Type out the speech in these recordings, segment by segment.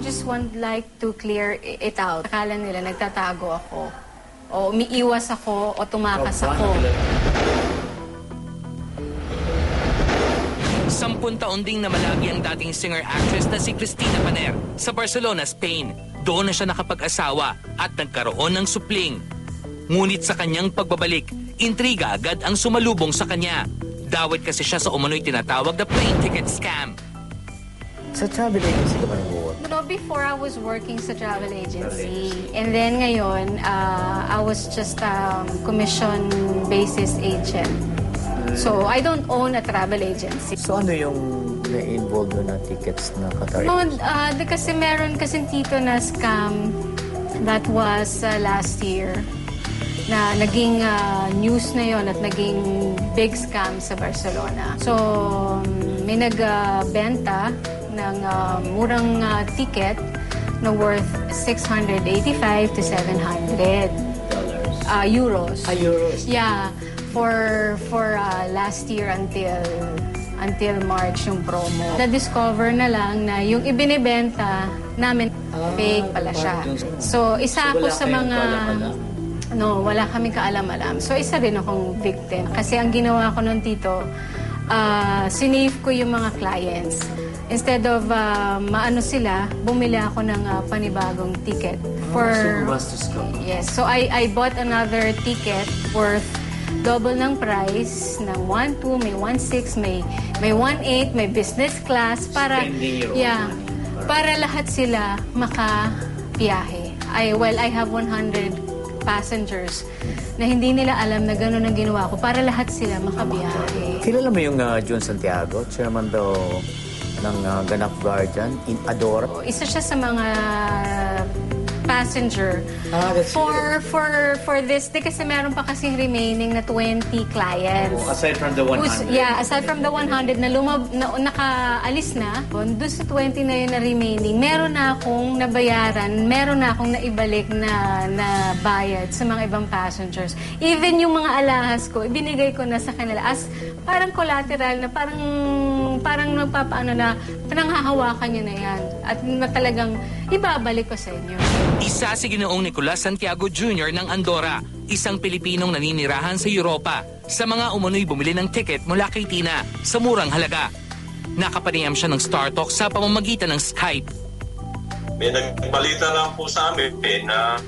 just want like to clear it out. Akala nila nagtatago ako, o umiiwas ako, o tumakas ako. 10 taon ding namalagi ang dating singer-actress na si Cristina Paner sa Barcelona, Spain. Doon na siya nakapag-asawa at nagkaroon ng supling. Ngunit sa kanyang pagbabalik, intriga agad ang sumalubong sa kanya. Dawit kasi siya sa umano'y tinatawag na plane ticket scam. Sa travel agency ka ba nag-work? No, before I was working sa travel agency. And then ngayon, I was just commission basis agent. So, I don't own a travel agency. So ano yung na-involve doon na tickets na Qatar? No, kasi meron kasing tito na scam that was last year na naging news na yon at naging big scam sa Barcelona. So, may nagbenta ng murang ticket na worth 685 to 700 euros. Euros? Yeah, for last year until March yung promo. Na-discover na lang na yung ibinibenta namin fake pala siya. So, isa ako sa mga... No, wala kaming kaalam-alam. So, isa rin akong victim. Kasi ang ginawa ko nun, Tito, sinave ko yung mga clients. Instead of maano sila, bumili ako ng panibagong ticket. Yes. So, I bought another ticket worth double ng price ng 1.2, may 1.6, may 1.8, may business class para para lahat sila makabiyahe. I have 100 passengers na hindi nila alam na gano'n ang ginawa ko para lahat sila makabiyahe. Kilala mo yung John Santiago, chairman daw ng Ganap Guardian in Adora? Isa siya sa mga passenger for this day kasi meron pa kasing remaining na 20 clients. Aside from the 100? Aside from the 100 na nakaalis na, doon sa 20 na yun na remaining, meron na akong nabayaran, meron na akong naibalik na bayad sa mga ibang passengers. Even yung mga alahas ko, ibinigay ko na sa kanila as parang collateral na parang nagpapaano na pinanghahawakan nyo na yan at na talagang ibabalik ko sa inyo. Isa si Ginoong Nicolas Santiago Jr. ng Andorra, isang Pilipinong naninirahan sa Europa. Sa mga umano'y bumili ng ticket mula kay Tina sa murang halaga. Nakapanayam siya ng StarTalk sa pamamagitan ng Skype. May nagbalita lang po sa amin na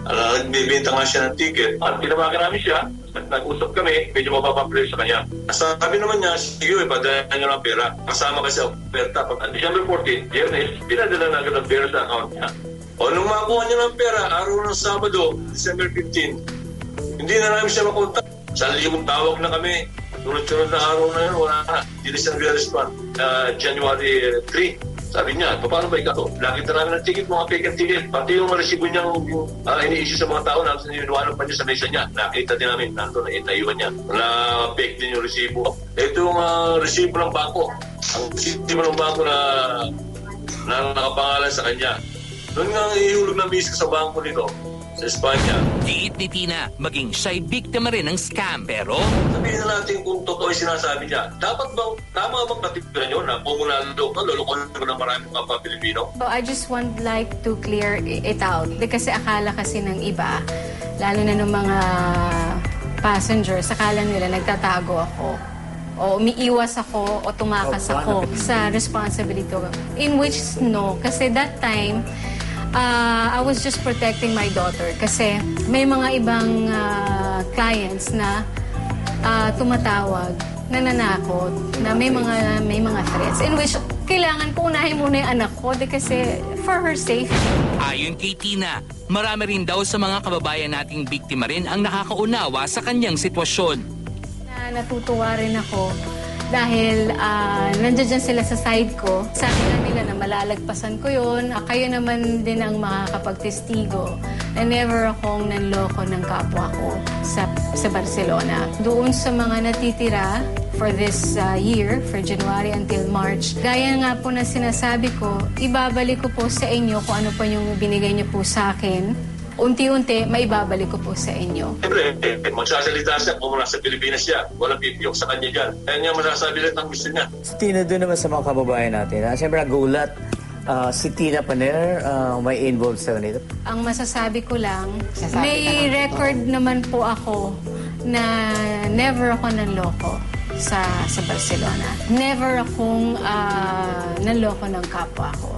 nagbibenta nga siya ng ticket. At tinawagan namin siya. Nag-usap kami, medyo mababang presyo sa kanya. Sabi naman niya, sige, padala niya ng pera. Kasama kasi ang oferta. Pag December 14, Jernes, pinadala na agad ang pera sa account niya. O nung makuha niya ng pera, araw ng Sabado, December 15, hindi na namin siya makontak. Sa limang tawag na kami. Sunod-sunod na araw na yun, wala na. Hindi siya nag-respond. January 3. Sabi niya, paano ba ikaw? Nakita namin ng ticket, mga fake ticket. Pati yung resibo niyang ini-issue sa mga tao na iniwanan pa niya sa mesa niya. Nakita din namin, nandun na inayuan niya. Na fake din yung resibo. Ito yung resibo ng bangko. Ang resibo ng bangko na nakapangalan sa kanya. Doon nga ihulog ng miska sa bangko nito. Sa Espanya. Diit ni Tina, maging siya'y biktima rin ng scam. Pero sabihin na natin kung totoo yung sinasabi niya. Dapat bang, tama bang natipira niyo na pumunalo ka, lulukuhan ko ng maraming mga Pilipino? So I just want like to clear it out. Kasi akala kasi ng iba, lalo na ng mga passengers, akala nila nagtatago ako. O umiiwas ako o tumakas ako sa responsibility ko. In which, no. Kasi that time, I was just protecting my daughter kasi may mga ibang clients na tumatawag, nananakot, na may mga threats in which kailangan ko unahin muna yung anak ko kasi for her safety. Ayon kay Tina, marami rin daw sa mga kababayan nating biktima rin ang nakakaunawa sa kanyang sitwasyon. Natutuwa rin ako dahil nandiyan sila sa side ko. Sabi na nila na malalagpasan ko yun. Kayo naman din ang makakapagtestigo na never akong nanloko ng kapwa ko sa Barcelona. Doon sa mga natitira for this year, for January until March, gaya nga po na sinasabi ko, ibabalik ko po sa inyo kung ano pa yung binigay niyo po sa akin. Unti-unti, maibabalik ko po sa inyo. Siyempre, magsasalita siya kung nasa Pilipinas siya. Walang pipiyok sa kanya dyan. Kaya niya masasabi lang ang gusto niya. Tina, doon naman sa mga kababayan natin. Siyempre, nagulat Si Tina Paner, may involved sa ganito? Ang masasabi ko lang, Sasabi ka may lang. record naman po ako na never ako nanloko sa Barcelona. Never akong nanloko ng kapwa ko.